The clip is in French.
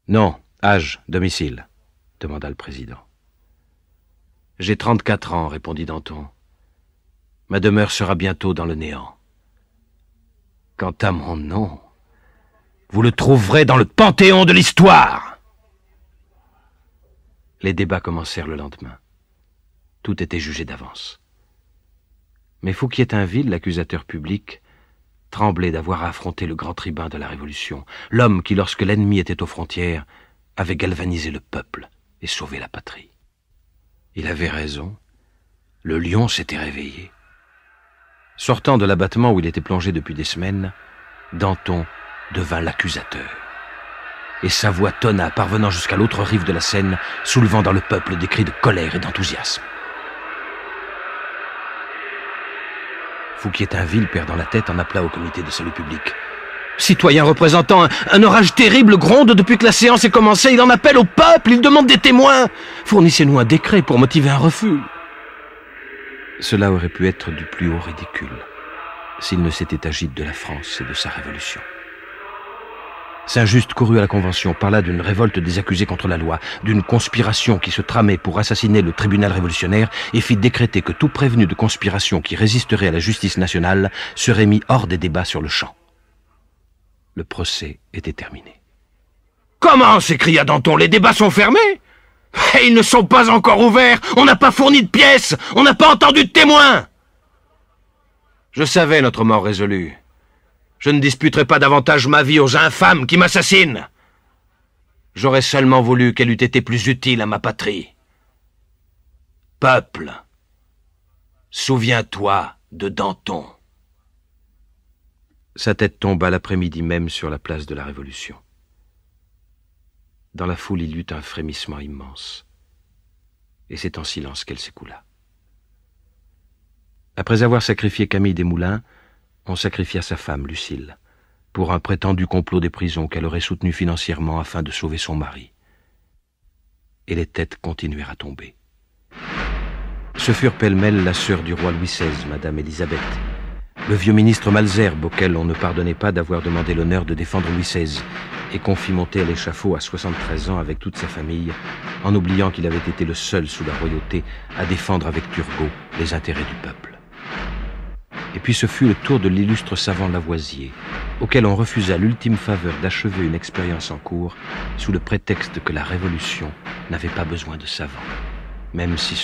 Non, âge, domicile, demanda le président. J'ai 34 ans, répondit Danton. Ma demeure sera bientôt dans le néant. Quant à mon nom, vous le trouverez dans le panthéon de l'histoire. Les débats commencèrent le lendemain. Tout était jugé d'avance. Mais Fouquier-Tinville, l'accusateur public, tremblait d'avoir à affronter le grand tribun de la Révolution, l'homme qui, lorsque l'ennemi était aux frontières, avait galvanisé le peuple et sauvé la patrie. Il avait raison. Le lion s'était réveillé. Sortant de l'abattement où il était plongé depuis des semaines, Danton devint l'accusateur. Et sa voix tonna, parvenant jusqu'à l'autre rive de la Seine, soulevant dans le peuple des cris de colère et d'enthousiasme. Fouquier-Tinville, perdant la tête, en appela au comité de salut public. « Citoyens représentants, un orage terrible gronde depuis que la séance est commencée. Il en appelle au peuple, il demande des témoins. Fournissez-nous un décret pour motiver un refus. » Cela aurait pu être du plus haut ridicule s'il ne s'était agi de la France et de sa révolution. Saint-Just courut à la Convention, parla d'une révolte des accusés contre la loi, d'une conspiration qui se tramait pour assassiner le tribunal révolutionnaire et fit décréter que tout prévenu de conspiration qui résisterait à la justice nationale serait mis hors des débats sur le champ. Le procès était terminé. « Comment » s'écria Danton, « les débats sont fermés ? Et ils ne sont pas encore ouverts. On n'a pas fourni de pièces. On n'a pas entendu de témoins. » Je savais notre mort résolue. Je ne disputerai pas davantage ma vie aux infâmes qui m'assassinent. J'aurais seulement voulu qu'elle eût été plus utile à ma patrie. Peuple, souviens-toi de Danton. Sa tête tomba l'après-midi même sur la place de la Révolution. Dans la foule, il y eut un frémissement immense. Et c'est en silence qu'elle s'écoula. Après avoir sacrifié Camille Desmoulins, on sacrifia sa femme, Lucile, pour un prétendu complot des prisons qu'elle aurait soutenu financièrement afin de sauver son mari. Et les têtes continuèrent à tomber. Ce furent pêle-mêle la sœur du roi Louis XVI, Madame Élisabeth, le vieux ministre Malesherbes, auquel on ne pardonnait pas d'avoir demandé l'honneur de défendre Louis XVI, et qu'on fit monter à l'échafaud à 73 ans avec toute sa famille, en oubliant qu'il avait été le seul sous la royauté à défendre avec Turgot les intérêts du peuple. Et puis ce fut le tour de l'illustre savant Lavoisier, auquel on refusa l'ultime faveur d'achever une expérience en cours sous le prétexte que la Révolution n'avait pas besoin de savants, même si